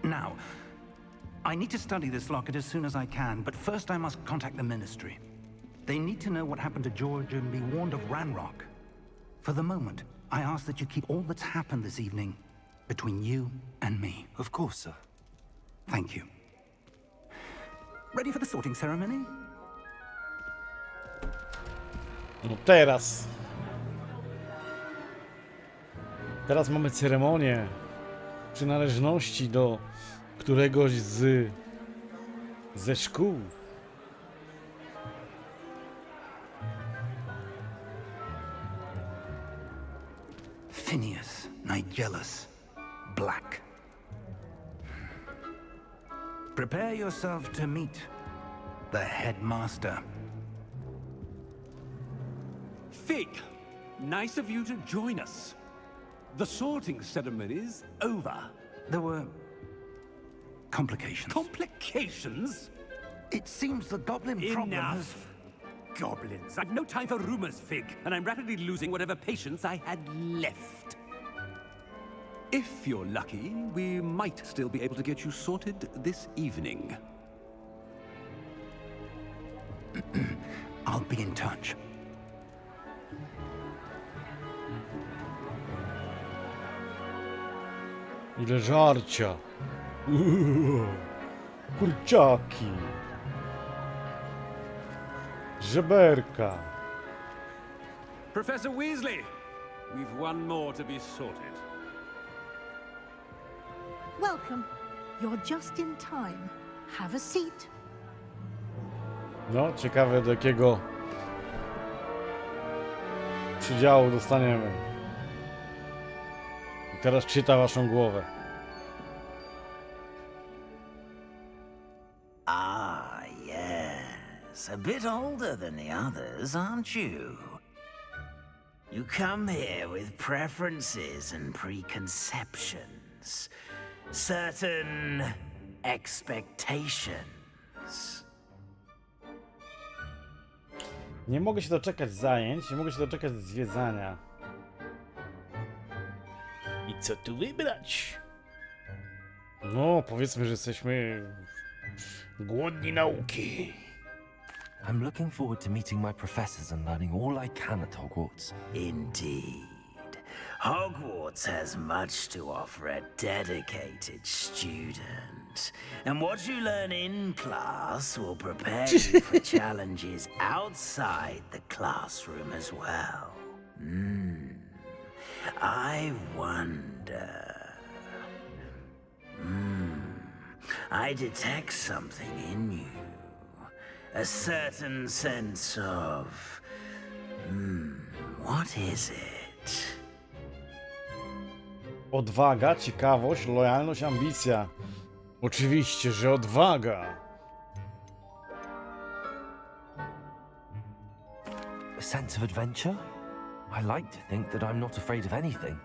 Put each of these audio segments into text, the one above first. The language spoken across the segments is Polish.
Now, I need to study this locket as soon as I can, but first I must contact the Ministry. They need to know what happened to George and be warned of Ranrock. For the moment, I ask that you keep all that's happened this evening between you and me. Of course, sir. Thank you. Ready for the sorting ceremony? No teraz. Teraz mamy ceremonię przynależności do któregoś ze szkół. Phineas, Nigellus, Black. Prepare yourself to meet the headmaster. Fig, nice of you to join us. The sorting ceremony's over. There were complications. Complications? It seems the goblin problem has... Enough. Goblins. I've no time for rumors, Fig, and I'm rapidly losing whatever patience I had left. If you're lucky, we might still be able to get you sorted this evening. I'll be in touch. Ile żarcia. Kurczaki. Żeberka. Professor Weasley, we've one more to be sorted. Welcome. You're just in time. Have a seat. No, ciekawe do jakiego przydziału dostaniemy. I teraz czyta waszą głowę. Ah, yes. A bit older than the others, aren't you? You come here with preferences and preconceptions. Certain expectations. Nie mogę się doczekać zajęć, nie mogę się doczekać zwiedzania. I co tu wybrać? No, powiedzmy, że jesteśmy głodni nauki. I'm looking forward to meeting my professors and learning all I can at Hogwarts. Indeed. Hogwarts has much to offer a dedicated student. And what you learn in class will prepare you for challenges outside the classroom as well. I wonder... I detect something in you. A certain sense of... what is it? Odwaga, ciekawość, lojalność, ambicja. Oczywiście, że odwaga. A sense of adventure? I like to think that I'm not afraid of anything.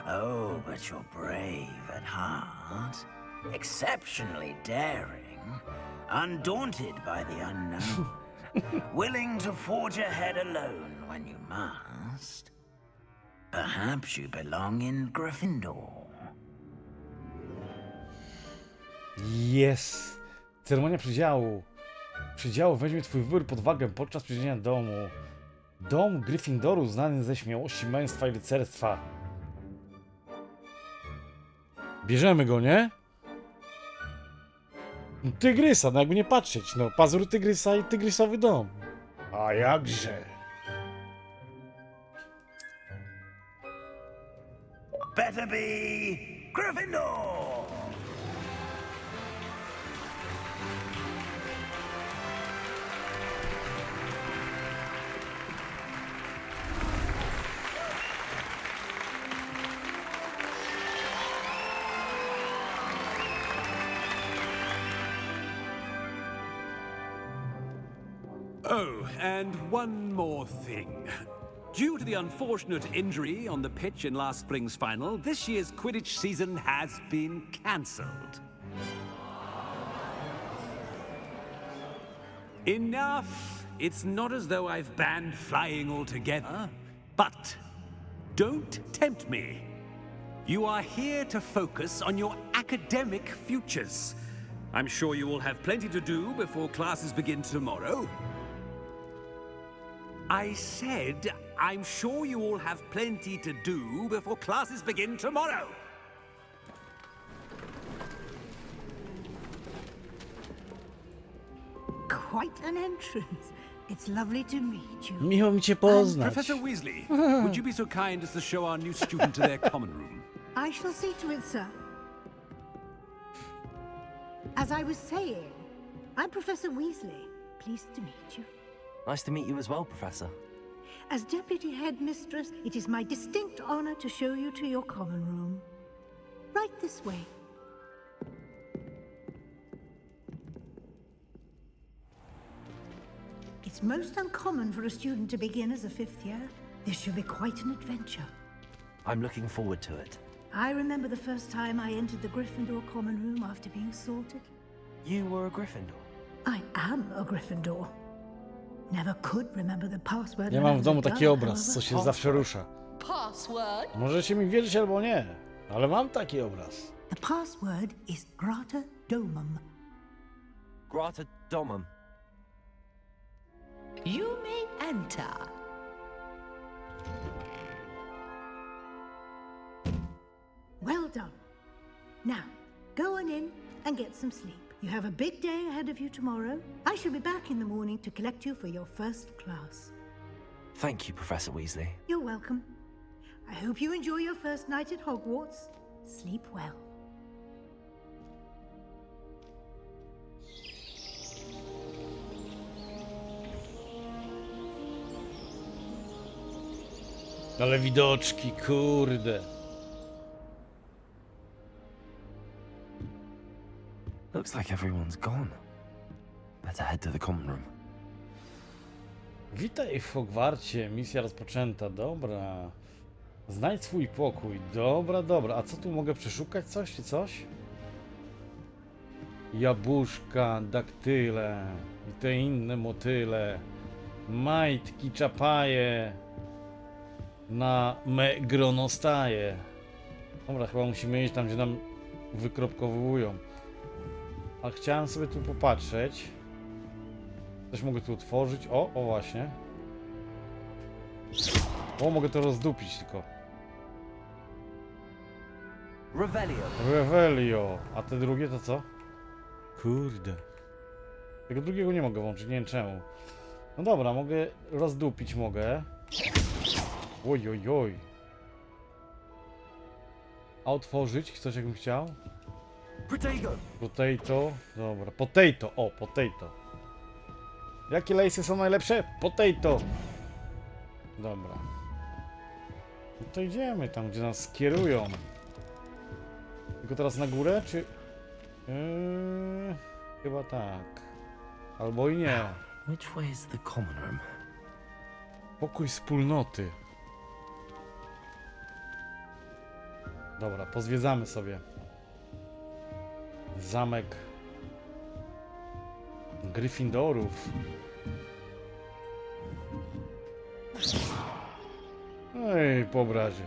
Oh, but you're brave at heart. Exceptionally daring. Undaunted by the unknown. Willing to forge ahead alone when you must. Perhaps you belong in Gryffindor. Jest. Ceremonia przydziału. Przydział weźmie twój wybór pod uwagę podczas przydzielenia domu. Dom Gryffindoru znany ze śmiałości, męstwa i rycerstwa. Bierzemy go, nie? Tygrysa, no jakby nie patrzeć, no. Pazur tygrysa i tygrysowy dom. A jakże? Better be Gryffindor! Oh, and one more thing. Due to the unfortunate injury on the pitch in last spring's final, this year's Quidditch season has been cancelled. Enough! It's not as though I've banned flying altogether, but don't tempt me. You are here to focus on your academic futures. I'm sure you will have plenty to do before classes begin tomorrow. I said, I'm sure you all have plenty to do before classes begin tomorrow. Quite an entrance. It's lovely to meet you. Miło mi cię poznać. Professor Weasley, would you be so kind as to show our new student to their common room? I shall see to it, sir. As I was saying, I'm Professor Weasley. Pleased to meet you. Nice to meet you as well, Professor. As Deputy Headmistress, it is my distinct honor to show you to your common room. Right this way. It's most uncommon for a student to begin as a fifth year. This should be quite an adventure. I'm looking forward to it. I remember the first time I entered the Gryffindor common room after being sorted. You were a Gryffindor. I am a Gryffindor. Never could remember the password. Ja when I mam w was domu a taki girl, obraz, however. co się zawsze rusza. Password? Możecie mi wierzyć albo nie, ale mam taki obraz. The password is Grata Domum. Grata Domum. You may enter. Well done. Now, go on in and get some sleep. You have a big day ahead of you tomorrow. I shall be back in the morning to collect you for your first class. Thank you, Professor Weasley. You're welcome. I hope you enjoy your first night at Hogwarts. Sleep well. Ale widoczki, kurde. Looks like everyone's gone. Better head to the common room. Witaj w Hogwarcie, misja rozpoczęta, dobra. Znajdź swój pokój, dobra, dobra. A co tu mogę przeszukać? Coś czy coś? Jabłuszka, daktyle i te inne motyle. Majtki, czapaje. Na me gronostaje. Dobra, chyba musimy iść tam, gdzie nam wykropkowują. A chciałem sobie tu popatrzeć. Coś mogę tu otworzyć. O właśnie. O, mogę to rozdupić tylko. Revelio. Revelio. A te drugie to co? Kurde. Tego drugiego nie mogę włączyć, nie wiem czemu. No dobra, mogę rozdupić, mogę. Oj, oj, oj. A otworzyć coś jakbym chciał? Potato. Potato. Dobra, potato. O, potato. Jakie lejsy są najlepsze? Potato. Dobra. No to idziemy tam, gdzie nas skierują. Tylko teraz na górę, czy... chyba tak. Albo i nie. Which way is the common room? Pokój wspólnoty. Dobra, pozwiedzamy sobie. Zamek Gryffindorów. Ej, po obrazie.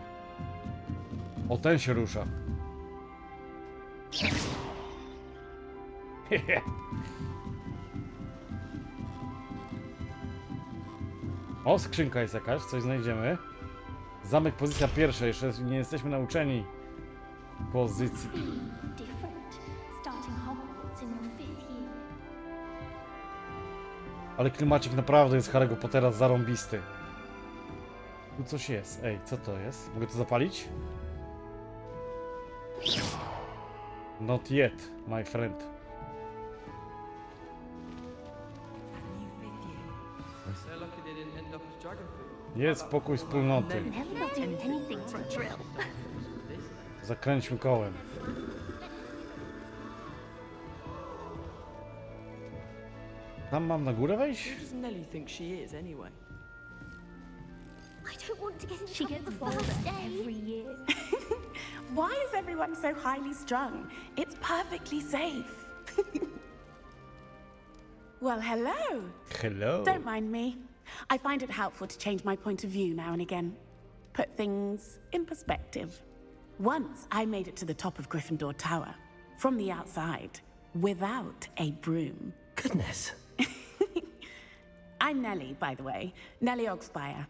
O, ten się rusza. O, skrzynka jest jakaś, coś znajdziemy. Zamek, pozycja pierwsza, jeszcze nie jesteśmy nauczeni pozycji. Different, starting Hogwarts in your 5th year. Ale klimacik naprawdę jest Harry'ego Pottera zarąbisty. Tu coś jest. Ej, co to jest? Mogę to zapalić? Not yet, my friend. Jest pokój wspólnoty. Never do anything for a drill. Zakręćmy kołem. Tam mam na górę wejść? Who does Nelly think she is, anyway? I don't want to get in trouble the first day. every year. Why is everyone so highly strung? It's perfectly safe. Well, hello. Hello. Don't mind me. I find it helpful to change my point of view now and again. Put things in perspective. Once I made it to the top of Gryffindor Tower, from the outside, without a broom. Goodness. I'm Nellie, by the way. Nellie Ogspire.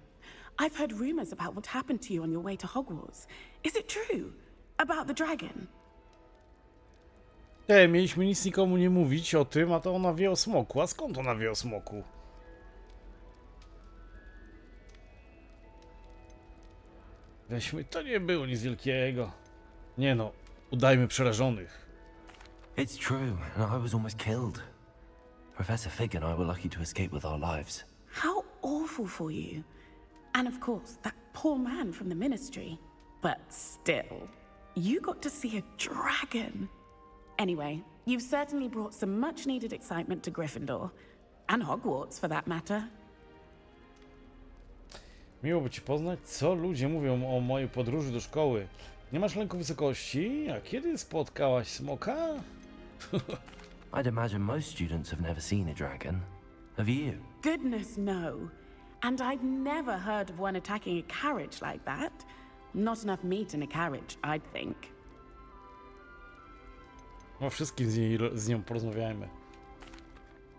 I've heard rumors about what happened to you on your way to Hogwarts. Is it true? About the dragon? Mieliśmy nic nikomu nie mówić o tym, a to ona wie o smoku. A skąd ona wie o smoku? Weźmy, to nie było nic wielkiego. Nie no, udajmy przerażonych. It's true, and I was almost killed. Professor Fig and I were lucky to escape with our lives. How awful for you. And of course, that poor man from the Ministry. But still, you got to see a dragon. Anyway, you've certainly brought some much-needed excitement to Gryffindor. And Hogwarts, for that matter. Miło by cię poznać, co ludzie mówią o mojej podróży do szkoły. Nie masz lęku wysokości? A kiedy spotkałaś smoka? I'd imagine most students have never seen a dragon. Have you? Goodness, no. And I've never heard of one attacking a carriage like that. Not enough meat in a carriage, I'd think. O wszystkim z nią porozmawiajmy.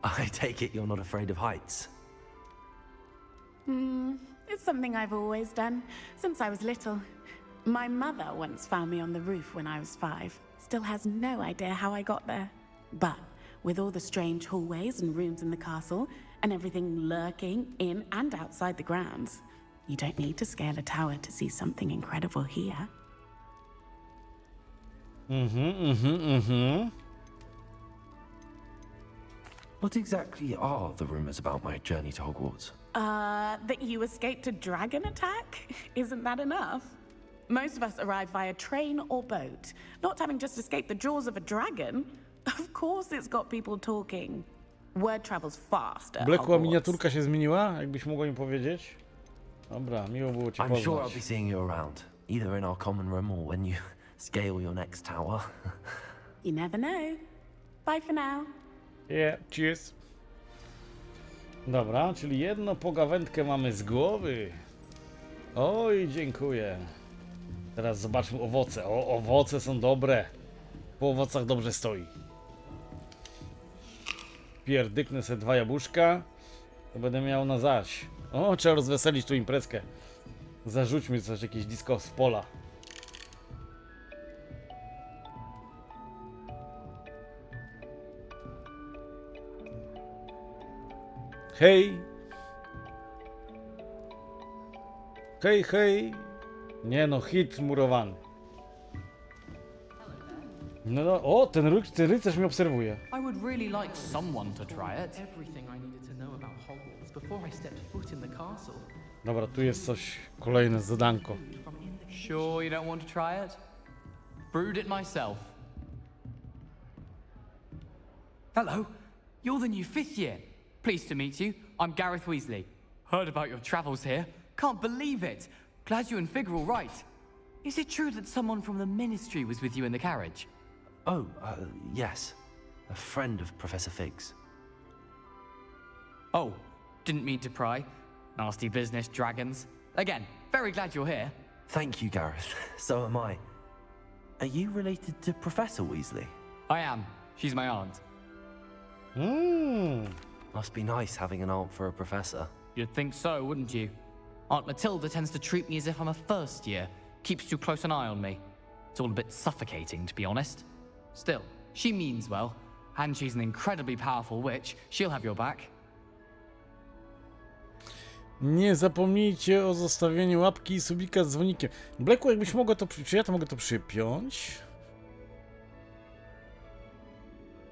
I take it you're not afraid of heights. It's something I've always done, since I was little. My mother once found me on the roof when I was 5. Still has no idea how I got there. But with all the strange hallways and rooms in the castle, and everything lurking in and outside the grounds, you don't need to scale a tower to see something incredible here. What exactly are the rumors about my journey to Hogwarts? That you escaped a dragon attack? Isn't that enough? Most of us arrive via train or boat, not having just escaped the jaws of a dragon. Of course it's got people talking. Word travels fast at Blekła Hogwarts. miniaturka się zmieniła? Jakbyś mogła mi powiedzieć? Dobra, miło było cię I'm sure I'll poznać. be seeing you around, either in our common room or when you scale your next tower. You never know. Bye for now. Yeah, cheers. Dobra, czyli jedną pogawędkę mamy z głowy. Oj, dziękuję. Teraz zobaczmy owoce. O, owoce są dobre. Po owocach dobrze stoi. Pierdyknę sobie 2 jabłuszka. To będę miał na zaś. O, trzeba rozweselić tu imprezkę. Zarzućmy coś, jakieś disco z pola. Hej! Hej, hej! Nie no, hit murowany. No, o, ten rycerz mnie obserwuje. I would really like someone to try it. Everything I needed to know about Hogwarts before I stepped foot in the castle. Dobra, tu jest coś, kolejne zadanko. Sure you don't want to try it? Brewed it myself. Hello, you're the new 5th year. Pleased to meet you. I'm Gareth Weasley. Heard about your travels here. Can't believe it. Glad you and Fig are all right. Is it true that someone from the Ministry was with you in the carriage? Oh, yes. A friend of Professor Fig's. Oh, didn't mean to pry. Nasty business, dragons. Again, very glad you're here. Thank you, Gareth. So am I. Are you related to Professor Weasley? I am. She's my aunt. Must be nice having an aunt for a professor. You'd think so, wouldn't you? Aunt Matilda tends to treat me as if I'm a first year. Keeps too close an eye on me. It's all a bit suffocating, to be honest. Still, she means well. And she's an incredibly powerful witch. She'll have your back. Nie zapomnijcie o zostawieniu łapki i subika z dzwonikiem. Blacku, jakbyś mogła to... Czy ja to mogę to przypiąć?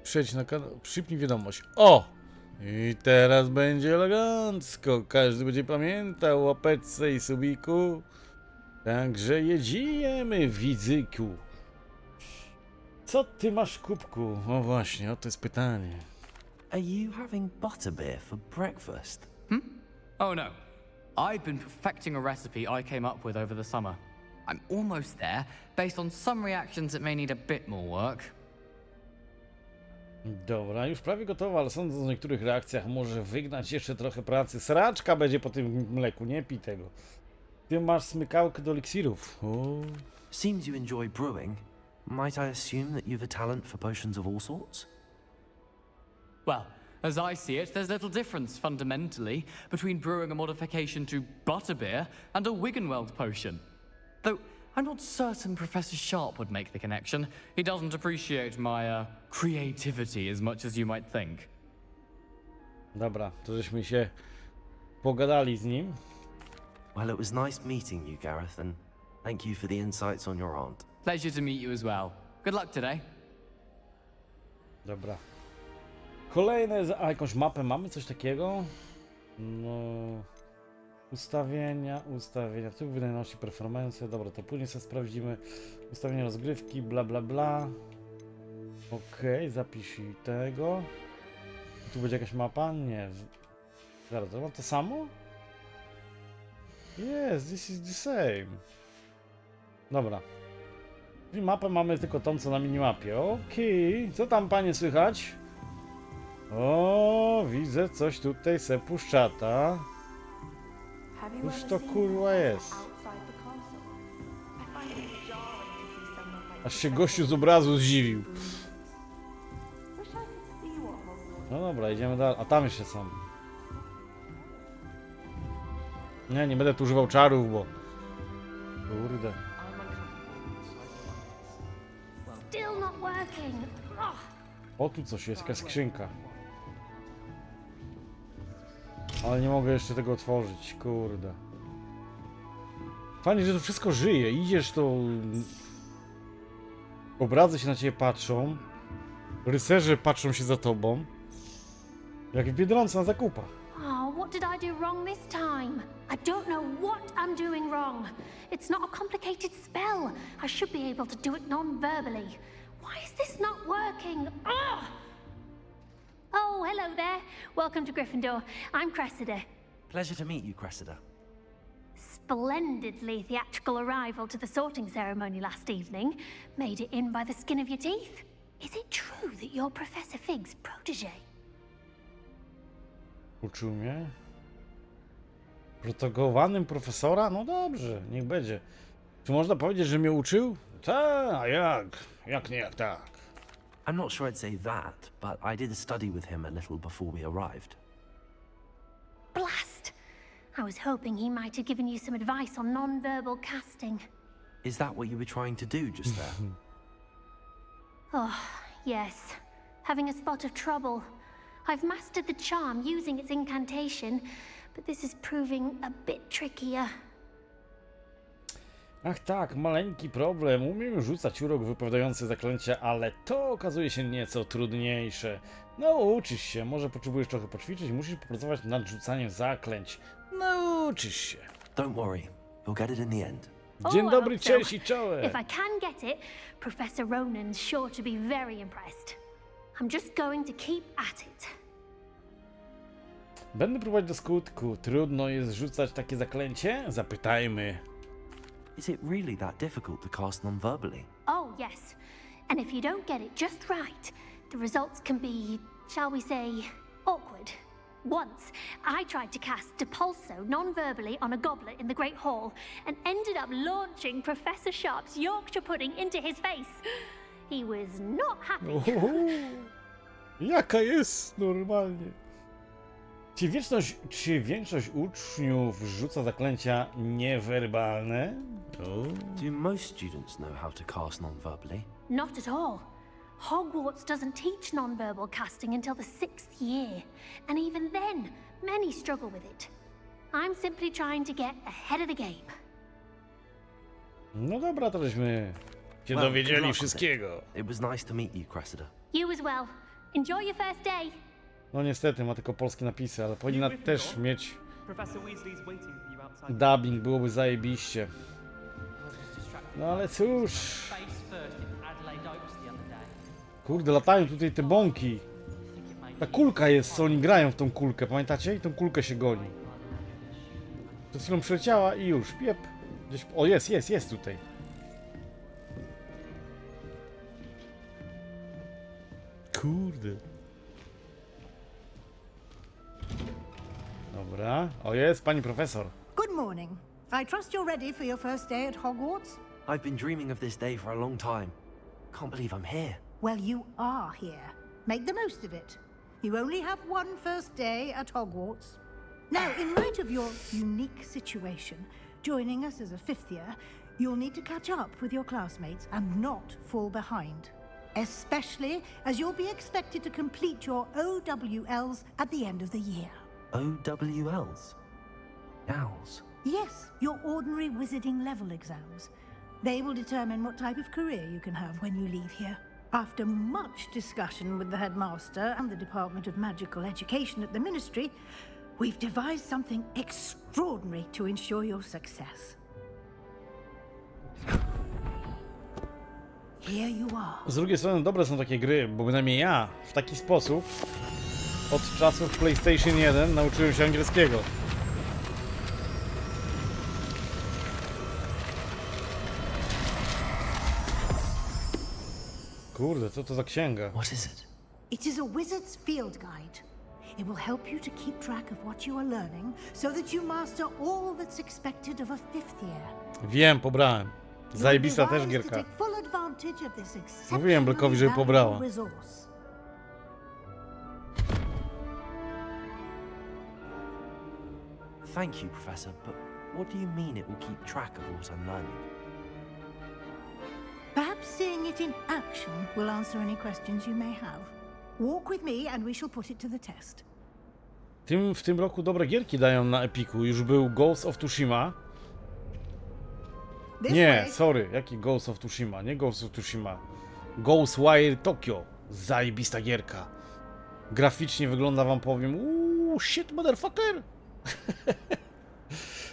Przejdź na kanał, przypnij wiadomość. O! I teraz będzie elegancko. Każdy będzie pamiętał o łapeczce i subiku. Także jedziemy, widzyku. Co ty masz, kubku? O właśnie, o to jest pytanie. Are you having butterbeer for breakfast? Oh no. I've been perfecting a recipe I came up with over the summer. I'm almost there, based on some reactions that may need a bit more work. Dobra, już prawie gotowa, ale sądząc o niektórych reakcjach może wygnać jeszcze trochę pracy. Sraczka będzie po tym mleku, nie pij tego. Ty masz smykałkę do eliksirów. Seems you enjoy brewing. Might I assume that you've a talent for potions of all sorts? Well, as I see it, there's little difference, fundamentally, between brewing a modification to butterbeer and a Wiggenweld potion. Though, I'm not certain Professor Sharp would make the connection. He doesn't appreciate my, creativity as much as you might think. Dobra, to żeśmy się pogadali z nim. Well, it was nice meeting you, Gareth, and thank you for the insights on your aunt. Pleasure to meet you as well. Good luck today. Dobra. Kolejne... A, jakąś mapę mamy? Coś takiego? No... Ustawienia... Typ wydajności, performance. Dobra, to później sobie sprawdzimy. Ustawienia rozgrywki, bla bla bla. Okej, zapisz tego. Tu będzie jakaś mapa? Nie. Zaraz, to mam to samo? Yes, this is the same. Dobra. Czyli mapę mamy tylko tą, co na minimapie. Okej. Co tam, panie, słychać? O, widzę coś tutaj se puszczata. Cóż to kurwa jest? Aż się gościu z obrazu zdziwił. No dobra, idziemy dalej. A tam jeszcze są. Nie będę tu używał czarów, bo... Kurde. Still not working. O, tu coś jest, jakaś skrzynka. Ale nie mogę jeszcze tego otworzyć, kurde. Fajnie, że to wszystko żyje. Idziesz, to... Obrazy się na ciebie patrzą. Rycerze patrzą się za tobą. Jak w Biedronce na zakupach. Oh, what did I do wrong this time? I don't know what I'm doing wrong. It's not a complicated spell. I should be able to do it non-verbally. Why is this not working? Ugh! Oh, hello there. Welcome to Gryffindor. I'm Cressida. Pleasure to meet you, Cressida. Splendidly theatrical arrival to the sorting ceremony last evening. Made it in by the skin of your teeth. Is it true that you're Professor Fig's protege? Uczył mnie? Protegowanym profesora? No dobrze, niech będzie. Czy można powiedzieć, że mnie uczył? Tak, a jak? Jak nie jak tak? I'm not sure I'd say that, but I did study with him a little before we arrived. Blast! I was hoping he might have given you some advice on non-verbal casting. Is that what you were trying to do just there? Oh, yes. Having a spot of trouble. I've mastered the charm using its incantation, but this is proving a bit trickier. Ach tak, maleńki problem. Umiem rzucać urok wypowiadający zaklęcia, ale to okazuje się nieco trudniejsze. No, uczysz się. Może potrzebujesz trochę poćwiczyć, musisz popracować nad rzucaniem zaklęć. No, uczysz się. Don't worry, you'll get it in the end. Dzień dobry, I hope cześć so. i czołem. If I can get it, Professor Ronan's sure to be very impressed. I'm just going to keep at it. Będę próbować do skutku. Trudno jest rzucać takie zaklęcie? Zapytajmy. Is it really that difficult to cast non-verbally? Oh, yes. And if you don't get it just right, the results can be, shall we say, awkward. Once, I tried to cast Depulso non-verbally on a goblet in the Great Hall and ended up launching Professor Sharp's Yorkshire pudding into his face. He was not happy. Oho, jaka jest normalnie. Czy większość uczniów rzuca zaklęcia niewerbalne? Do most students know how to cast non-verbally? Not at all. Hogwarts doesn't teach non-verbal casting until the 6th year, and even then, many struggle with it. I'm simply trying to get ahead of the game. No dobra, to żeśmy się Well, dowiedzieli good luck with wszystkiego. It was nice to meet you, Cressida. You as well. Enjoy your first day. No niestety, ma tylko polskie napisy, ale powinna też mieć Professor Weasley's waiting for you outside. dubbing, byłoby zajebiście. No ale cóż... Kurde, latają tutaj te bąki. Ta kulka jest, co oni grają w tą kulkę, pamiętacie? I tą kulkę się goni. Przed chwilą przyleciała i już, piep. Gdzieś... O, jest tutaj. Kurde. Dobra. O, jest pani profesor. Good morning. I trust you're ready for your first day at Hogwarts. I've been dreaming of this day for a long time. Can't believe I'm here. Well, you are here. Make the most of it. You only have one first day at Hogwarts. Now, in light of your unique situation, joining us as a fifth year, you'll need to catch up with your classmates and not fall behind. Especially as you'll be expected to complete your OWLs at the end of the year. OWLs? Owls? Yes, your ordinary wizarding level exams. They will determine what type of career you can have when you leave here. After much discussion with the headmaster and the Department of Magical Education at the Ministry, we've devised something extraordinary to ensure your success. Here you are. Z drugiej strony dobre są takie gry, bo bynajmniej ja w taki sposób od czasów PlayStation 1 nauczyłem się angielskiego. Kurde, co to za księga? What is it? It is a wizard's field guide. It will help you to keep track of what you are learning so that you master all that's expected of a fifth year. Wiem, pobrałem. Zajebista też gierka. Mówiłem Blackowi, żeby pobrała. Thank you, Professor, but what do you mean it will keep track of what I'm learning? Perhaps seeing it in action will answer any questions you may have. Walk with me and we shall put it to the test. W tym roku dobre gierki dają na Epiku. Już był Ghost of Tsushima. Nie, sorry, jaki Ghost of Tsushima? Nie Ghost of Tsushima. Ghostwire Tokyo. Zajebista gierka. Graficznie wygląda, wam powiem, shit motherfucker.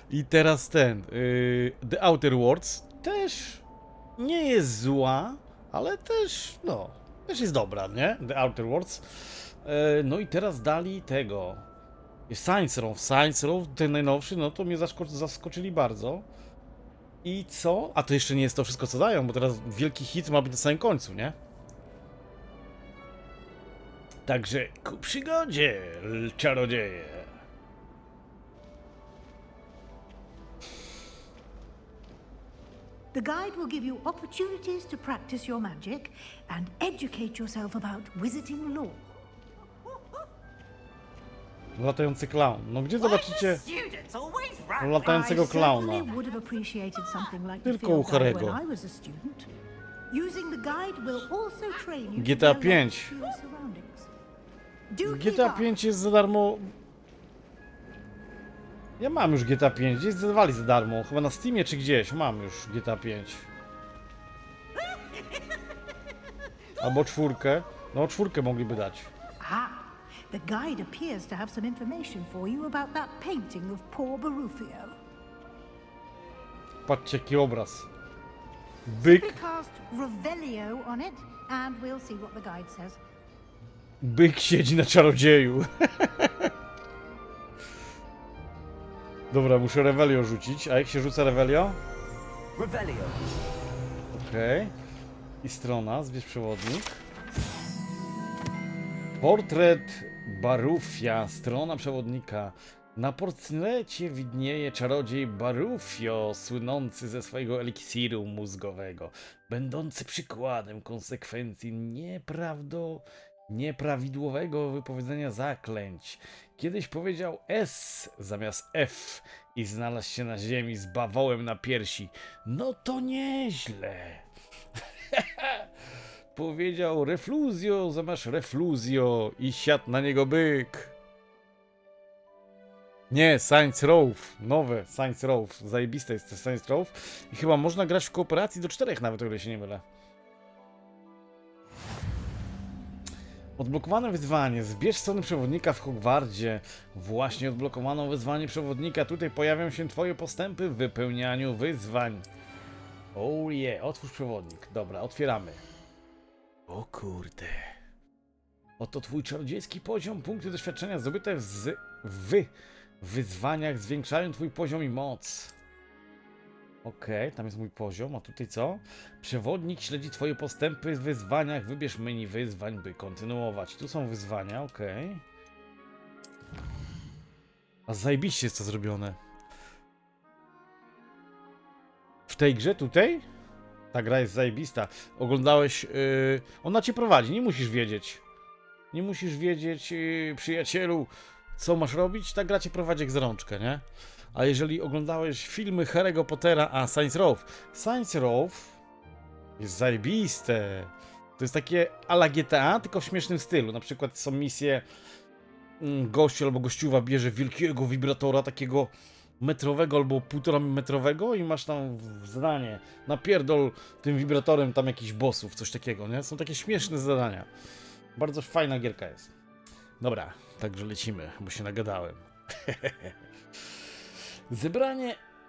I teraz ten The Outer Worlds też nie jest zła, ale też, no, też jest dobra, nie? The Outer Worlds. No i teraz dali tego Science Row, ten najnowszy, no to mnie zaskoczyli bardzo. I co? A to jeszcze nie jest to wszystko, co dają, bo teraz wielki hit ma być na samym końcu, nie? Także ku przygodzie, czarodzieje. The guide will give you opportunities to practice your magic and educate yourself about wizarding lore. Latający klaun. No gdzie zobaczycie latającego klauna? Tylko u Harry'ego. GTA 5. GTA 5 jest za darmo. Ja mam już GTA 5, gdzieś zadawali za darmo. Chyba na Steamie czy gdzieś mam już GTA 5. Albo 4. No 4 mogliby dać. The guide appears to have some information for you about that painting of poor Barufio. Patrzcie, jaki obraz. Byk. Cast Revelio on it, and we'll see what the guide says. Byk siedzi na czarodzieju. Dobra, muszę Revelio rzucić. A jak się rzuca Revelio? Revelio. Okej. I strona, zbierz przewodnik. Portret Barufia, strona przewodnika. Na portrecie widnieje czarodziej Barufio, słynący ze swojego eliksiru mózgowego, będący przykładem konsekwencji nieprawidłowego wypowiedzenia zaklęć. Kiedyś powiedział S zamiast F i znalazł się na ziemi z bawołem na piersi. No to nieźle. Powiedział refluzjo zamiast refluzjo i siadł na niego byk. Nie, Science Row, nowe Science Row, zajebiste jest to Science Row i chyba można grać w kooperacji do 4 nawet, o ile się nie mylę. Odblokowane wyzwanie. Zbierz strony przewodnika w Hogwarcie. Właśnie odblokowano wyzwanie przewodnika. Tutaj pojawią się twoje postępy w wypełnianiu wyzwań. Oh yeah, otwórz przewodnik. Dobra, otwieramy. O kurde. Oto twój czarodziejski poziom. Punkty doświadczenia zdobyte w wyzwaniach zwiększają twój poziom i moc. Okej, tam jest mój poziom, a tutaj co? Przewodnik śledzi twoje postępy w wyzwaniach. Wybierz menu wyzwań, by kontynuować. Tu są wyzwania, okej. A zajebiście jest to zrobione. W tej grze tutaj? Ta gra jest zajebista. Oglądałeś... ona cię prowadzi, nie musisz wiedzieć. Nie musisz wiedzieć, przyjacielu, co masz robić. Ta gra cię prowadzi jak za rączkę, nie? A jeżeli oglądałeś filmy Harry'ego Pottera, a Saints Row. Saints Row jest zajebiste. To jest takie a la GTA, tylko w śmiesznym stylu. Na przykład są misje, gościu albo gościuwa bierze wielkiego wibratora, takiego metrowego albo 1,5 metrowego i masz tam zadanie. Napierdol tym wibratorem tam jakichś bossów, coś takiego, nie? Są takie śmieszne zadania. Bardzo fajna gierka jest. Dobra, także lecimy, bo się nagadałem.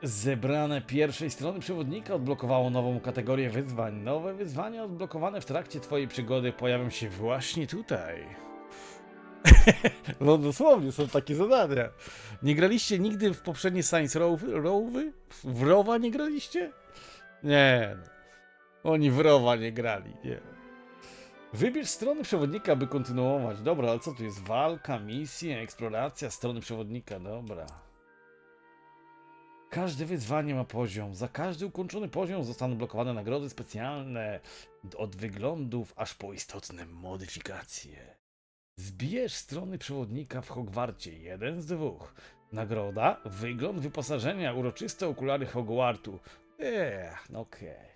Zebrane pierwszej strony przewodnika odblokowało nową kategorię wyzwań. Nowe wyzwania odblokowane w trakcie twojej przygody pojawią się właśnie tutaj. No dosłownie, są takie zadania. Nie graliście nigdy w poprzednie Saints Rowy? W Rowa nie graliście? Nie. Oni w Rowa nie grali, nie. Wybierz strony przewodnika, by kontynuować. Dobra, ale co tu jest? Walka, misja, eksploracja, strony przewodnika. Dobra. Każde wyzwanie ma poziom. Za każdy ukończony poziom zostaną blokowane nagrody specjalne. Od wyglądów aż po istotne modyfikacje. Zbierz strony przewodnika w Hogwarcie. 1 z 2. Nagroda, wygląd wyposażenia, uroczyste okulary Hogwartu. No okej.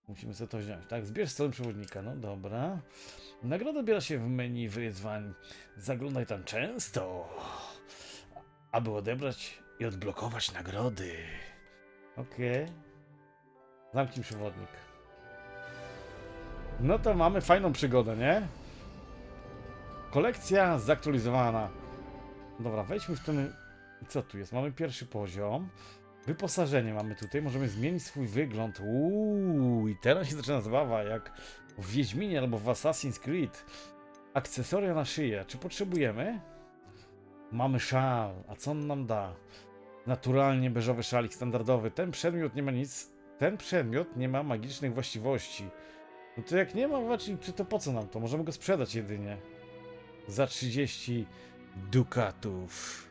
Musimy sobie to wziąć, tak? Zbierz stronę przewodnika, no dobra. Nagroda biera się w menu wyzwań. Zaglądaj tam często, aby odebrać i odblokować nagrody. Okej. Zamknij przewodnik. No to mamy fajną przygodę, nie? Kolekcja zaktualizowana. Dobra, wejdźmy w ten... Co tu jest? Mamy pierwszy poziom. Wyposażenie mamy tutaj. Możemy zmienić swój wygląd. I teraz się zaczyna zabawa, jak w Wiedźminie albo w Assassin's Creed. Akcesoria na szyję. Czy potrzebujemy? Mamy szal. A co on nam da? Naturalnie beżowy szalik standardowy. Ten przedmiot nie ma nic. Ten przedmiot nie ma magicznych właściwości. No to jak nie ma właśnie, to po co nam to? Możemy go sprzedać jedynie. Za 30 dukatów.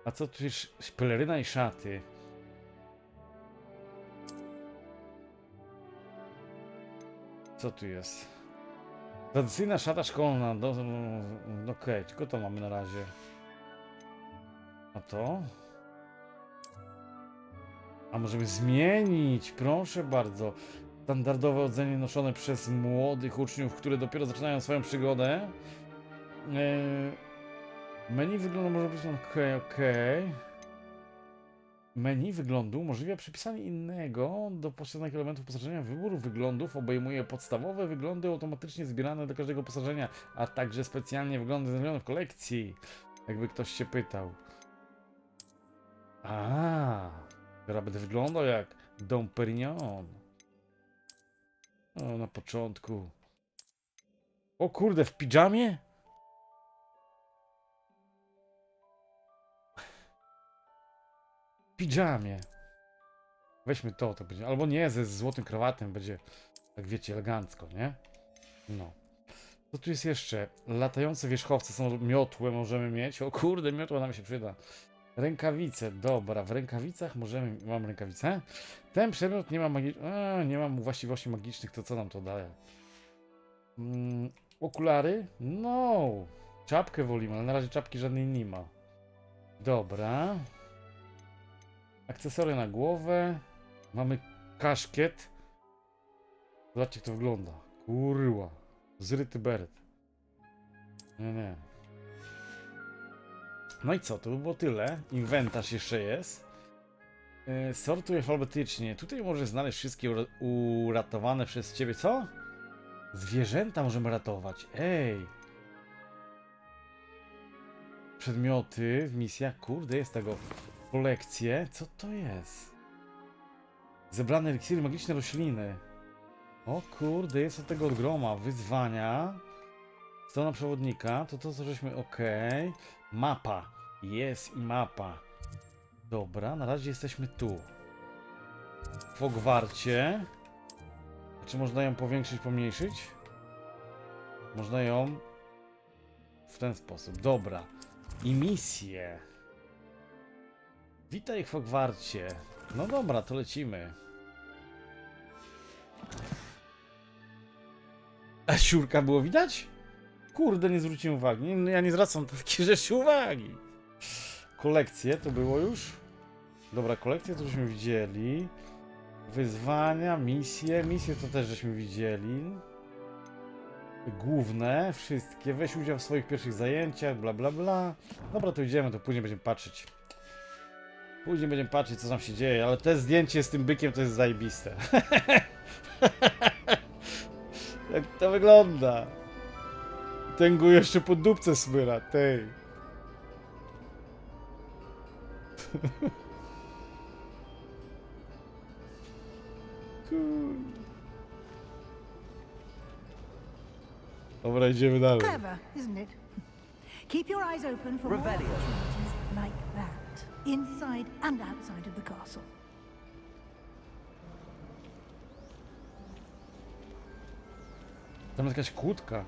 A co tu jest? Peleryna i szaty. Co tu jest? Tradycyjna szata szkolna. Okej, tylko to mamy na razie. A to? A możemy zmienić, proszę bardzo. Standardowe odzenie noszone przez młodych uczniów, które dopiero zaczynają swoją przygodę. Menu wyglądu może być... Okej. Menu wyglądu umożliwia przypisanie innego do poszczególnych elementów wyposażenia. Wybór wyglądów obejmuje podstawowe wyglądy automatycznie zbierane do każdego wyposażenia, a także specjalnie wyglądy znalezione w kolekcji. Jakby ktoś się pytał. Teraz będę wyglądał jak Dom Perignon. O, na początku. O kurde, w pidżamie? W pidżamie. Weźmy to będzie. Albo nie, ze złotym krawatem będzie, tak wiecie, elegancko, nie? No. Co tu jest jeszcze? Latające wierzchowce są miotłe, możemy mieć. O kurde, miotła nam się przyda. Rękawice, dobra, w rękawicach możemy... Mam rękawice? Ten przedmiot nie ma nie mam właściwości magicznych, to co nam to daje? Okulary? No! Czapkę wolimy, ale na razie czapki żadnej nie ma. Dobra. Akcesoria na głowę. Mamy kaszkiet. Zobaczcie, jak to wygląda. Kurwa. Zryty beret. Nie. No i co? To by było tyle. Inwentarz jeszcze jest. Sortuj alfabetycznie. Tutaj możesz znaleźć wszystkie uratowane przez ciebie. Co? Zwierzęta możemy ratować. Ej! Przedmioty w misjach. Kurde, jest tego kolekcję. Co to jest? Zebrane eliksiry, magiczne rośliny. O kurde, jest od tego od groma. Wyzwania. Strona przewodnika. To co żeśmy... Okej. Mapa. Jest i mapa. Dobra, na razie jesteśmy tu. W Hogwarcie. Czy można ją powiększyć, pomniejszyć? Można ją w ten sposób. Dobra. I misje. Witaj w Hogwarcie. No dobra, to lecimy. A siurka było widać? Kurde, nie zwróciłem uwagi. Nie, ja nie zwracam na takie rzeczy uwagi. Kolekcje to było już? Dobra, kolekcje to żeśmy widzieli. Wyzwania, misje. Misje to też żeśmy widzieli. Główne, wszystkie. Weź udział w swoich pierwszych zajęciach, bla bla bla. Dobra, to idziemy, to później będziemy patrzeć. Później będziemy patrzeć, co tam się dzieje, ale to zdjęcie z tym bykiem to jest zajebiste. Jak to wygląda? Ten go jeszcze pod dupce smyra, tej. Dobra, idziemy dalej. Clever, isn't it? Keep your eyes open for more opportunities like that, inside and outside of the castle. Tam jest jakaś kłódka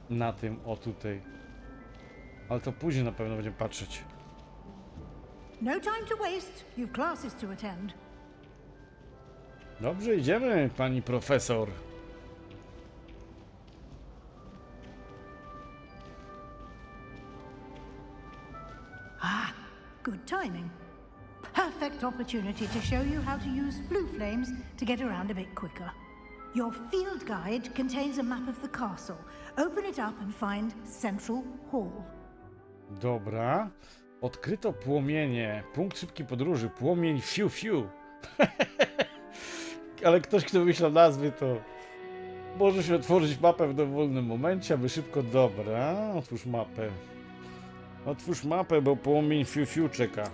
na tym, o tutaj. Ale to później na pewno będziemy patrzeć. No time to waste. You've classes to attend. Dobrze, idziemy, pani profesor. Ah, good timing. Perfect opportunity to show you how to use blue flames to get around a bit quicker. Your field guide contains a map of the castle. Open it up and find Central Hall. Dobra. Odkryto płomienie. Punkt szybkiej podróży. Płomień fiu fiu. Ale ktoś, kto wymyślał nazwy, to może się otworzyć mapę w dowolnym momencie, aby szybko... Dobra, otwórz mapę. Otwórz mapę, bo płomień fiu fiu czeka.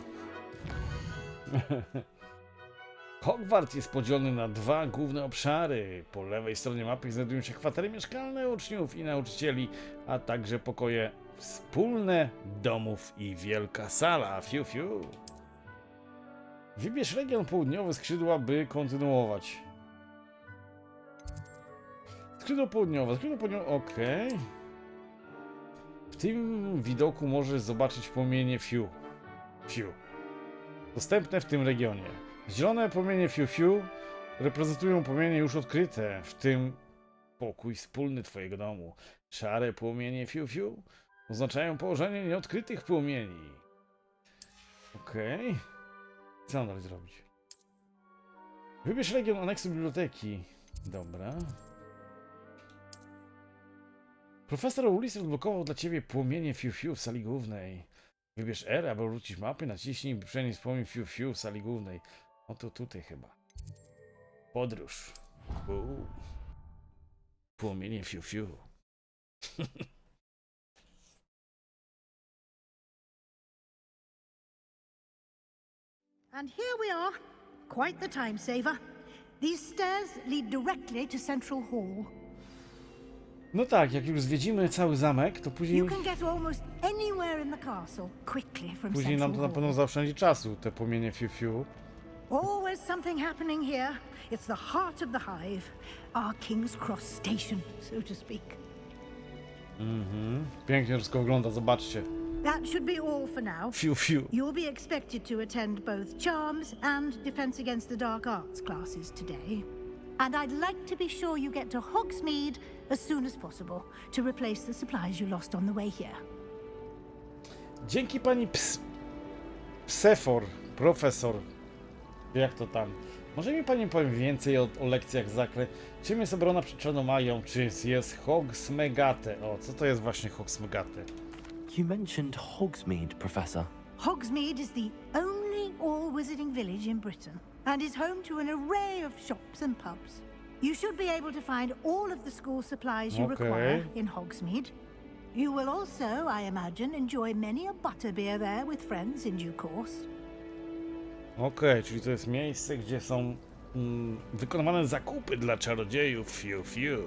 Hogwarts jest podzielony na dwa główne obszary. Po lewej stronie mapy znajdują się kwatery mieszkalne uczniów i nauczycieli, a także pokoje wspólne domów i wielka sala. Fiu fiu. Wybierz region południowy skrzydła, by kontynuować. Skrzydło południowe, okej. W tym widoku możesz zobaczyć płomienie fiu. Fiu. Dostępne w tym regionie. Zielone płomienie fiu fiu reprezentują płomienie już odkryte, w tym pokój wspólny twojego domu. Szare płomienie fiu fiu oznaczają położenie nieodkrytych płomieni. Okej. Co mam dalej zrobić? Wybierz region aneksu biblioteki. Dobra. Profesor Ulis odblokował dla ciebie płomienie fiu fiu w sali głównej. Wybierz R, aby wrócić mapy, naciśnij, by przenieść płomień fiu fiu w sali głównej. No to tutaj chyba. Podróż. Płomienie fiu fiu. And here we are. Quite the time saver. These stairs lead directly to Central Hall. No tak, jak już zwiedzimy cały zamek, to później... You can get almost anywhere in the castle quickly from Później nam to Central na pewno Hall. zaoszczędzi czasu, te płomienie fiu fiu. Always something happening here. It's the heart of the hive. Our King's Cross station, so to speak. Pięknie wszystko wygląda, zobaczcie. That should be all for now. Fiu fiu. You'll be expected to attend both Charms and Defense Against the Dark Arts classes today. And I'd like to be sure you get to Hogsmeade as soon as possible to replace the supplies you lost on the way here. Dzięki pani Psefor, profesor. Jak to tam? Może mi pani powie więcej o lekcjach czym jest obrona przed czarną magią? Czy jest Hogsmeade? O, co to jest właśnie Hogsmeade? You mentioned Hogsmeade, Professor. Hogsmeade is the only all-wizarding village in Britain and is home to an array of shops and pubs. You should be able to find all of the school supplies you require in Hogsmeade. You will also, I imagine, enjoy many a butterbeer there with friends in due course. Okej, czyli to jest miejsce, gdzie są wykonywane zakupy dla czarodziejów. Fiu fiu.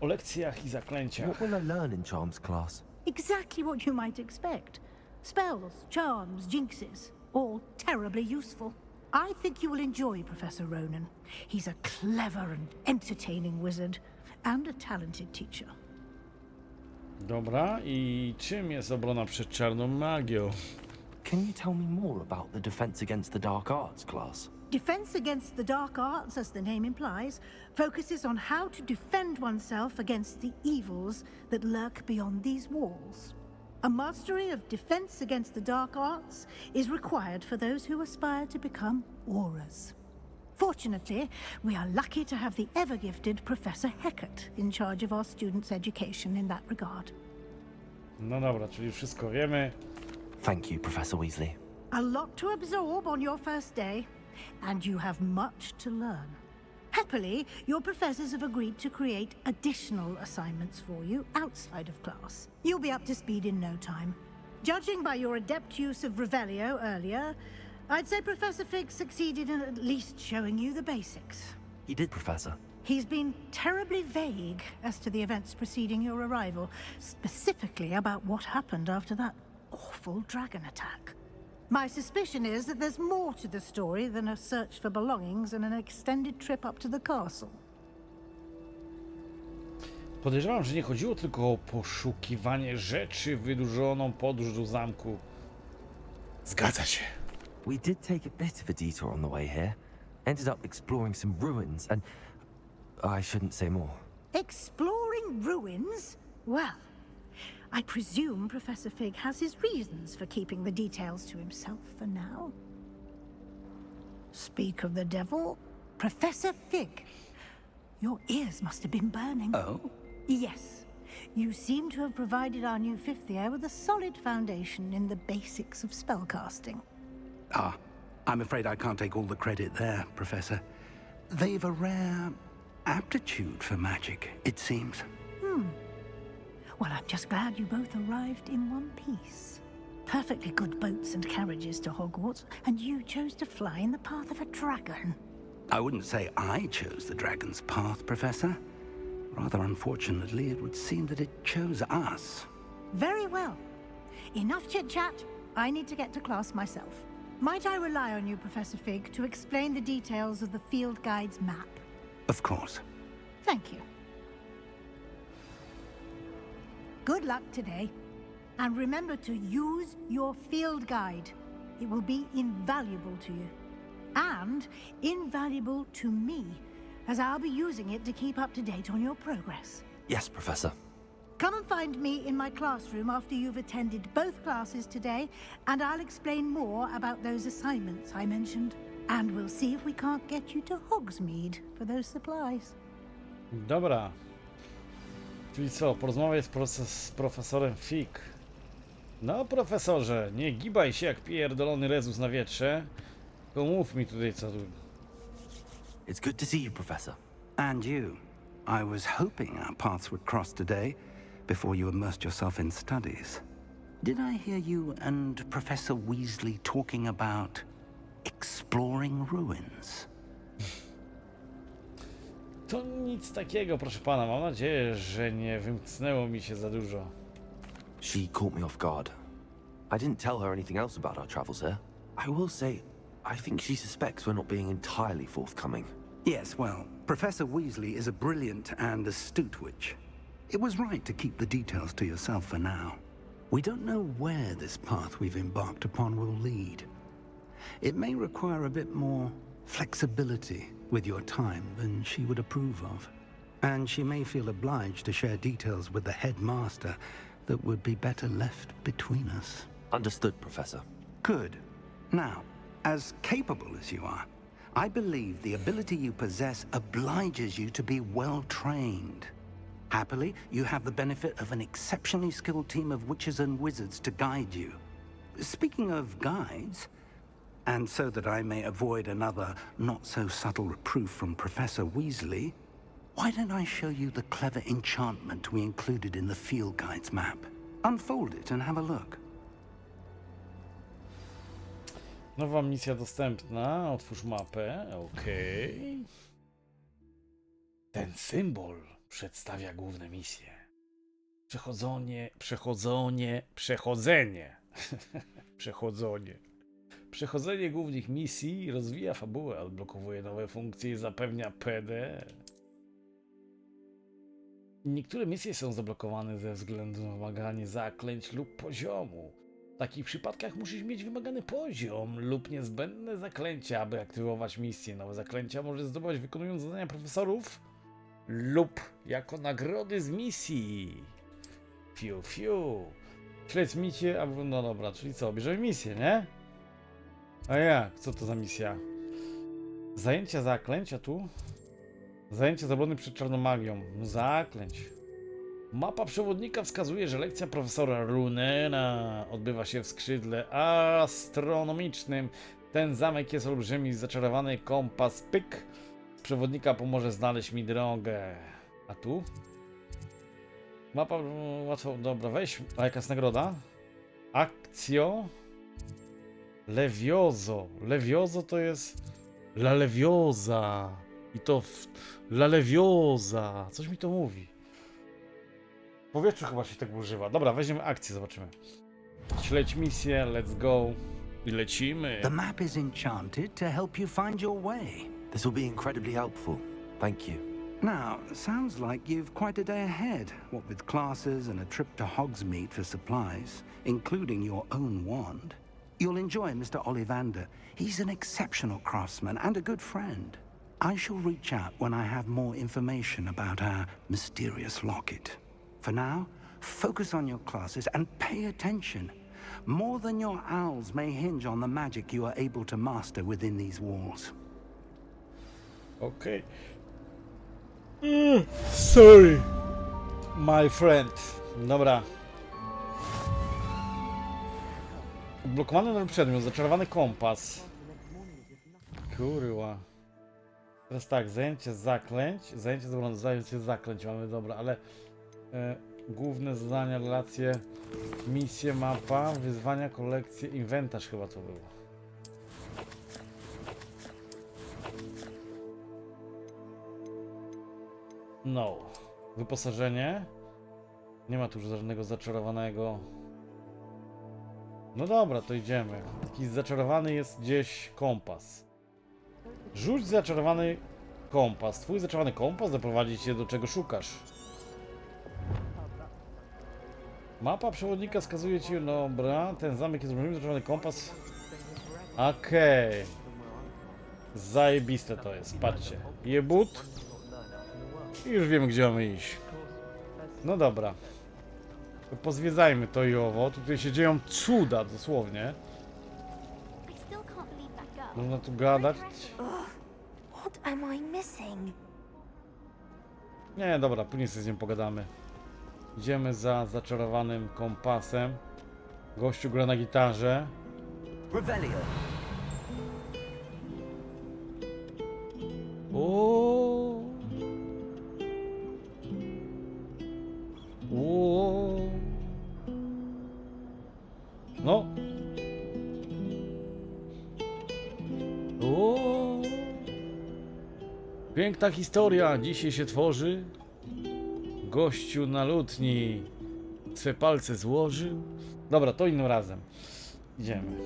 O lekcjach i zaklęciach. What will I learn in Charms class? Exactly what you might expect. Spells, charms, jinxes, all terribly useful. I think you will enjoy Professor Ronan. He's a clever and entertaining wizard, and a talented teacher. Dobra, i czym jest obrona przed czarną magią? Can you tell me more about the Defense Against the Dark Arts class? Defense Against the Dark Arts, as the name implies, focuses on how to defend oneself against the evils that lurk beyond these walls. A mastery of Defense Against the Dark Arts is required for those who aspire to become auras. Fortunately, we are lucky to have the ever-gifted Professor Hecat in charge of our students' education in that regard. No dobra, czyli wszystko wiemy. Thank you, Professor Weasley. A lot to absorb on your first day, and you have much to learn. Happily, your professors have agreed to create additional assignments for you outside of class. You'll be up to speed in no time. Judging by your adept use of Revelio earlier, I'd say Professor Fig succeeded in at least showing you the basics. He did, Professor. He's been terribly vague as to the events preceding your arrival, specifically about what happened after that awful dragon attack. My suspicion is that there's more to the story than a search for belongings and an extended trip up to the castle. Podejrzewam, że nie chodziło tylko o poszukiwanie rzeczy, wydłużoną podróż do zamku. Zgadza się. We did take a bit of a detour on the way here. Ended up exploring some ruins and... I shouldn't say more. Exploring ruins? Well, I presume Professor Fig has his reasons for keeping the details to himself for now. Speak of the devil, Professor Fig. Your ears must have been burning. Oh? Yes. You seem to have provided our new fifth year with a solid foundation in the basics of spellcasting. Ah, I'm afraid I can't take all the credit there, Professor. They've a rare aptitude for magic, it seems. Well, I'm just glad you both arrived in one piece. Perfectly good boats and carriages to Hogwarts, and you chose to fly in the path of a dragon. I wouldn't say I chose the dragon's path, Professor. Rather unfortunately, it would seem that it chose us. Very well. Enough chit-chat. I need to get to class myself. Might I rely on you, Professor Fig, to explain the details of the field guide's map? Of course. Thank you. Good luck today. And remember to use your field guide. It will be invaluable to you. And invaluable to me, as I'll be using it to keep up to date on your progress. Yes, Professor. Come and find me in my classroom after you've attended both classes today, and I'll explain more about those assignments I mentioned. And we'll see if we can't get you to Hogsmeade for those supplies. Dobra. Czyli co, porozmawiaj z profesorem Fig. No, profesorze, nie gibaj się jak pierdolony rezus na wietrze. Tylko mów mi tutaj co tu. It's good to see you, Professor. And you. I was hoping our paths would cross today, before you immersed yourself in studies. Did I hear you and Professor Weasley talking about exploring ruins? To nic takiego, proszę pana. Mam nadzieję, że nie wymknęło mi się za dużo. She caught me off guard. I didn't tell her anything else about our travels here. I will say, I think she suspects we're not being entirely forthcoming. Yes, well, Professor Weasley is a brilliant and astute witch. It was right to keep the details to yourself for now. We don't know where this path we've embarked upon will lead. It may require a bit more flexibility with your time than she would approve of. And she may feel obliged to share details with the headmaster that would be better left between us. Understood, Professor. Good. Now, as capable as you are, I believe the ability you possess obliges you to be well trained. Happily, you have the benefit of an exceptionally skilled team of witches and wizards to guide you. Speaking of guides, and so that I may avoid another not-so-subtle reproof from Professor Weasley, why don't I show you the clever enchantment we included in the field guide's map? Unfold it and have a look. Nowa misja dostępna. Otwórz mapę. Okej. Ten symbol przedstawia główne misje. Przechodzenie. Przechodzenie głównych misji rozwija fabułę, odblokowuje nowe funkcje i zapewnia PD. Niektóre misje są zablokowane ze względu na wymaganie zaklęć lub poziomu. W takich przypadkach musisz mieć wymagany poziom lub niezbędne zaklęcia, aby aktywować misję. Nowe zaklęcia możesz zdobywać wykonując zadania profesorów lub jako nagrody z misji. Fiu, fiu. Śledź misję, albo no dobra, czyli co, bierzemy misję, nie? A jak? Co to za misja? Zajęcia zaklęcia tu? Zajęcie zabrony przed czarnomagią. Zaklęć. Mapa przewodnika wskazuje, że lekcja profesora Runera odbywa się w skrzydle astronomicznym. Ten zamek jest olbrzymi, zaczarowany kompas pyk. Przewodnika pomoże znaleźć mi drogę. A tu? Mapa łatwo. Dobra, weź. A jaka jest nagroda? Akcjo. Levioso. Levioso to jest. La Leviosa. I to w... La Leviosa. Coś mi to mówi. W powietrzu chyba się tego używa. Dobra, weźmiemy akcję, zobaczymy. Śledź misję, let's go. I lecimy. The map is enchanted to help you find your way. This will be incredibly helpful. Thank you. Now, sounds like you've quite a day ahead, what with classes and a trip to Hogsmeade for supplies, including your own wand. You'll enjoy Mr. Ollivander. He's an exceptional craftsman and a good friend. I shall reach out when I have more information about our mysterious locket. For now, focus on your classes and pay attention. More than your owls may hinge on the magic you are able to master within these walls. Okay. Sorry, my friend. Dobra. Blokowany nowy przedmiot, zaczarowany kompas. Kurwa. Teraz tak, zajęcie zaklęć. Zajęcie zaklęć mamy, dobra, ale główne zadania, relacje, misje, mapa, wyzwania, kolekcje, inwentarz chyba to było. No. Wyposażenie. Nie ma tu już żadnego zaczarowanego. No dobra, to idziemy. Jakiś zaczarowany jest gdzieś kompas. Rzuć zaczarowany kompas. Twój zaczarowany kompas doprowadzi cię do czego szukasz. Mapa przewodnika wskazuje ci, dobra, ten zamek jest olbrzymi, zaczarowany kompas. Okej. Zajebiste to jest, patrzcie. Jebut. I już wiemy, gdzie mamy iść. No dobra. To pozwiedzajmy to i owo. Tutaj się dzieją cuda, dosłownie. Można tu gadać. What am I missing? Nie, dobra, później sobie z nim pogadamy. Idziemy za zaczarowanym kompasem. Gościu gra na gitarze. Revelio. O. No. O. Piękna historia dzisiaj się tworzy. Gościu na lutni swe palce złożył. Dobra, to innym razem. Idziemy.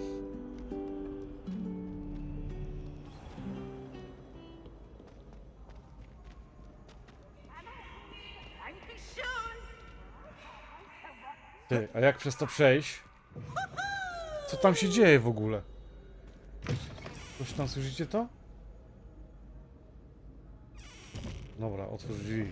Ty, a jak przez to przejść? Co tam się dzieje w ogóle? Coś tam słyszycie to? Dobra, otwórz drzwi.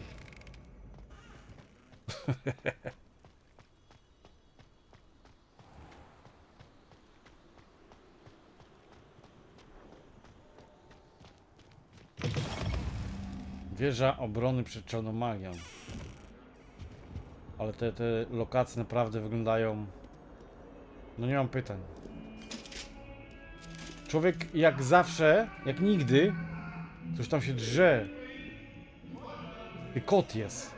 Wieża obrony przed czarną magią. Ale te lokacje naprawdę wyglądają... No nie mam pytań. Człowiek jak zawsze, jak nigdy, coś tam się drze. I kot jest.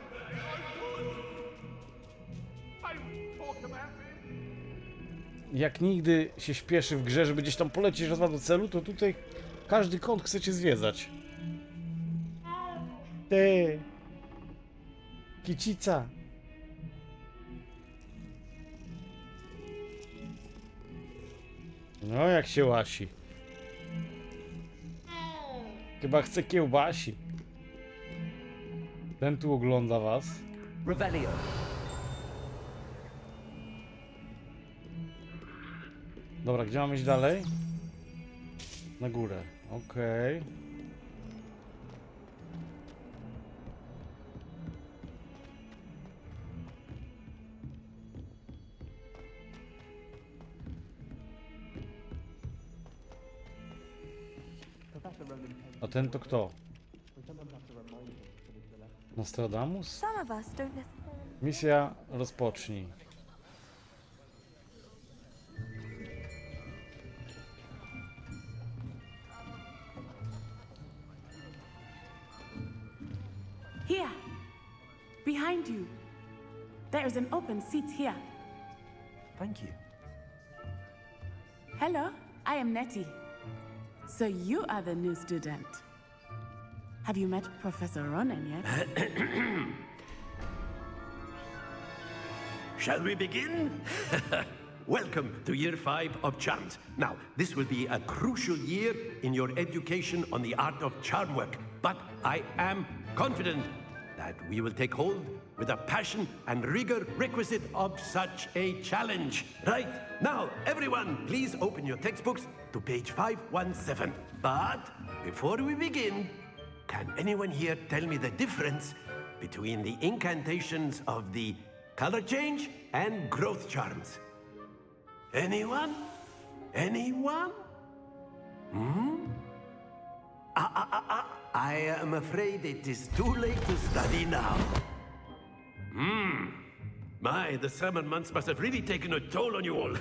Jak nigdy się śpieszy w grze, żeby gdzieś tam polecieć raz do celu, to tutaj każdy kąt chcecie zwiedzać. Ty! Kicica! No jak się łasi. Chyba chce kiełbasi. Ten tu ogląda was. Revelio. Dobra, gdzie mam iść dalej? Na górę. Okej. A ten to kto? Nostradamus? Misja rozpocznij. Here, behind you. There is an open seat here. Thank you. Hello, I am Nettie. So you are the new student. Have you met Professor Ronan yet? Shall we begin? Welcome to Year 5 of Charms. Now, this will be a crucial year in your education on the art of charm work, but I am confident that we will take hold with the passion and rigor requisite of such a challenge. Right, now, everyone, please open your textbooks to page 517. But before we begin, can anyone here tell me the difference between the incantations of the color change and growth charms? Anyone? Anyone? I am afraid it is too late to study now. My, the summer months must have really taken a toll on you all.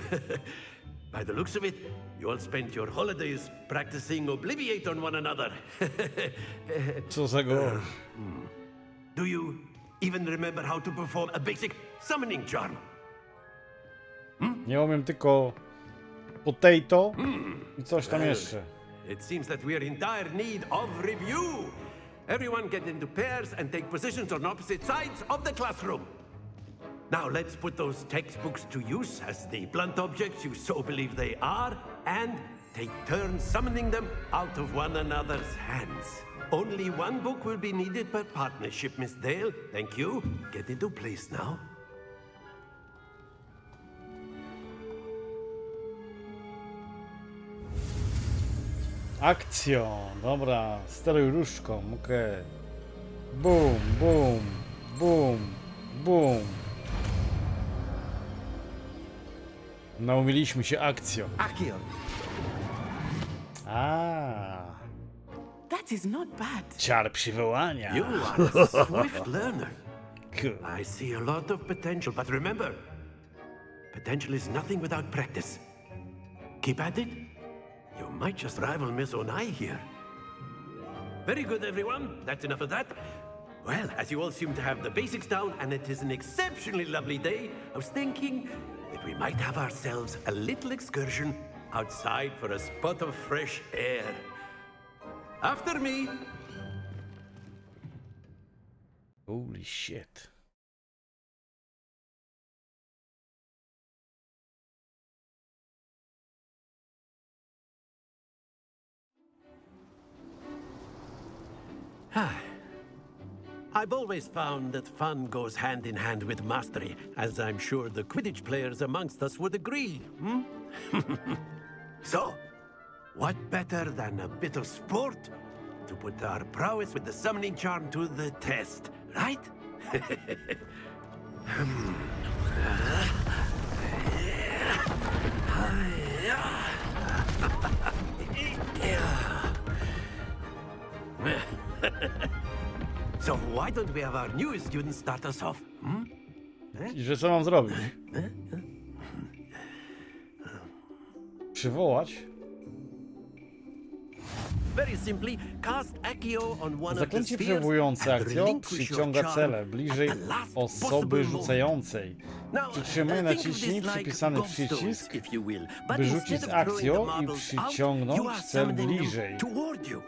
By the looks of it, you all spent your holidays practicing Obliviate on one another. Co za gość. Do you even remember how to perform a basic summoning charm? Nie umiem tylko potato i coś tam jeszcze. It seems that we are in dire need of review. Everyone get into pairs and take positions on opposite sides of the classroom. Now let's put those textbooks to use as the blunt objects you so believe they are, and take turns summoning them out of one another's hands. Only one book will be needed per partnership, Miss Dale. Thank you. Get into place now. Akcjo, dobra, steruj różdżką, okej. Bum, bum, bum, bum. Naumiliśmy się akcją. Accio. That is not bad. Ciar przywołania. You are a swift learner. Cool. I see a lot of potential, but remember, potential is nothing without practice. Keep at it. You might just rival Miss Onai here. Very good, everyone. That's enough of that. Well, as you all seem to have the basics down, and it is an exceptionally lovely day, I was thinking that we might have ourselves a little excursion outside for a spot of fresh air. After me. Holy shit. I've always found that fun goes hand in hand with mastery, as I'm sure the Quidditch players amongst us would agree, So, what better than a bit of sport to put our prowess with the summoning charm to the test, right? So why don't we have our newest student start us off? I że co mam zrobić? Przywołać? Very simply, cast Accio on one of the Zaklęcie spheres przywołujące and akcją relinquish your przyciąga charm cele bliżej at the last osoby possible moment. rzucającej. Now, Przytrzymaj, think of naciśnij this like przypisany gobstones, przycisk, if you will. But by rzucić instead z of throwing the akcją i marbles out, przyciągnąć you are cel summoning them bliżej. toward you.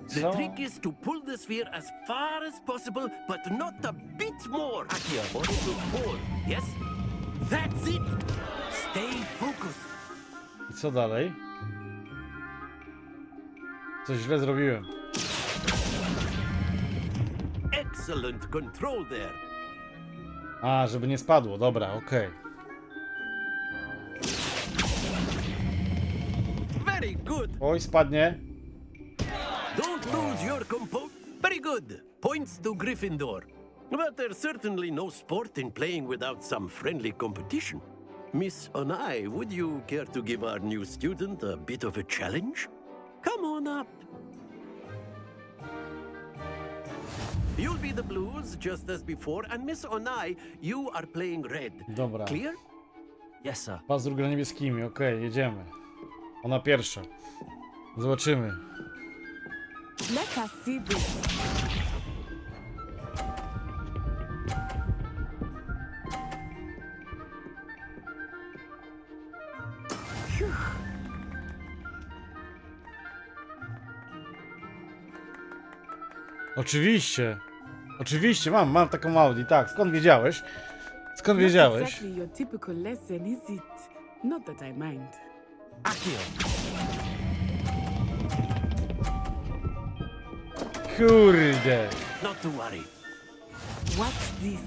The Co? trick is to pull the sphere as far as possible, but not a bit more. Accio, or it will fall. Yes? That's it! Stay focused. I co dalej? Coś źle zrobiłem. Excellent control there. A, żeby nie spadło, dobra, okej. Very good. Oj, spadnie. Don't lose your composure. Very good. Points to Gryffindor. But there's certainly no sport in playing without some friendly competition. Miss Onai, would you care to give our new student a bit of a challenge? Come on up. You'll be the blues, just as before, and Miss Onai, you are playing red. Dobra. Clear? Yes, sir. Pazur gra niebieskimi, okej, jedziemy. Ona pierwsza. Zobaczymy. Let us see this. Oczywiście. Oczywiście, mam taką Audi, tak. Skąd wiedziałeś? Skąd wiedziałeś? Not exactly your typical lesson, is it? Not that I mind. Kurde. Not to worry. What's this?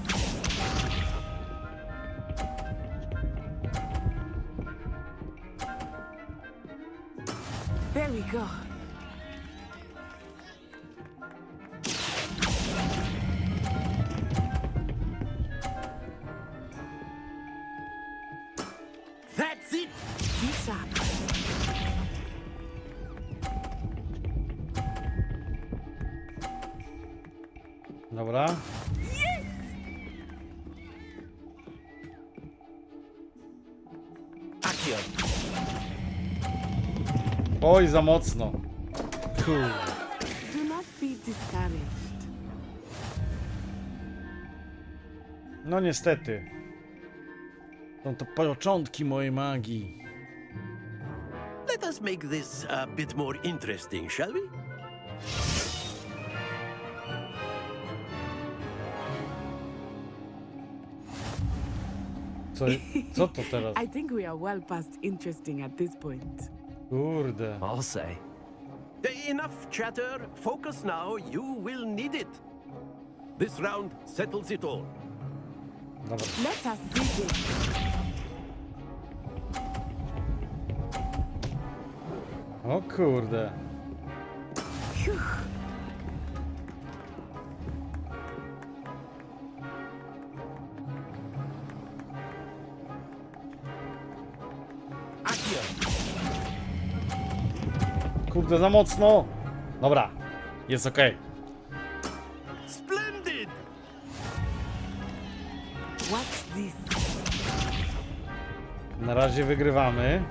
There we go. That's it. Be sharp. Dobra. Accio. Oj, za mocno. Kurde. Do not be discouraged. No niestety. Są to początki mojej magii. Let us make this a bit more interesting, shall we? Co to teraz? I think we are well past interesting at this point. Kurde. I'll say. Enough chatter. Focus now. You will need it. This round settles it all. Dobra. Let us see this. O kurde. Phew. Accio. Kurde, za mocno. Dobra. Jest okej. Splendid. What's this? Na razie wygrywamy.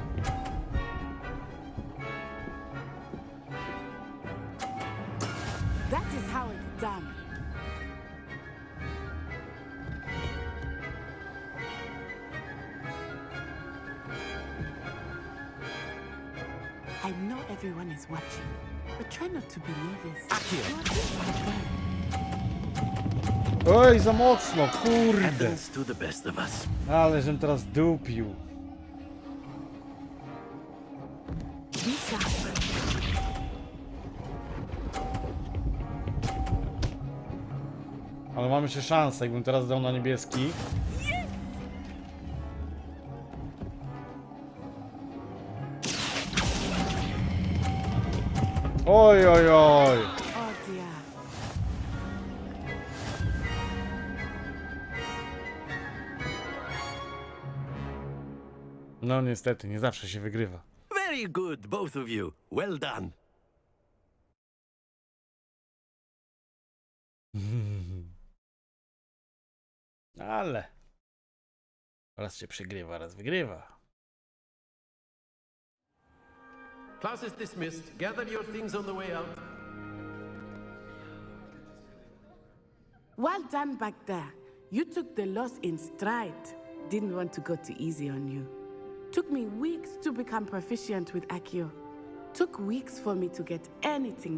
That is how it's done. I know everyone is watching, but try not to be nervous. You are doing quite well. Oj, za mocno, kurde. Happens to the best of us. Ale żem teraz dupił. Be sharp. Ale mamy jeszcze szansę, jakbym teraz dał na niebieski. Oj, oj, oj. Oh dear. No niestety, nie zawsze się wygrywa. Very good, both of you. Well done. Ale raz się przegrywa, raz wygrywa. Class is dismissed. Gather your things on the way out. Well done back there. You took the loss in stride. Didn't want to go too easy on you. Took me weeks to become proficient with Accio. Took weeks for me to get anything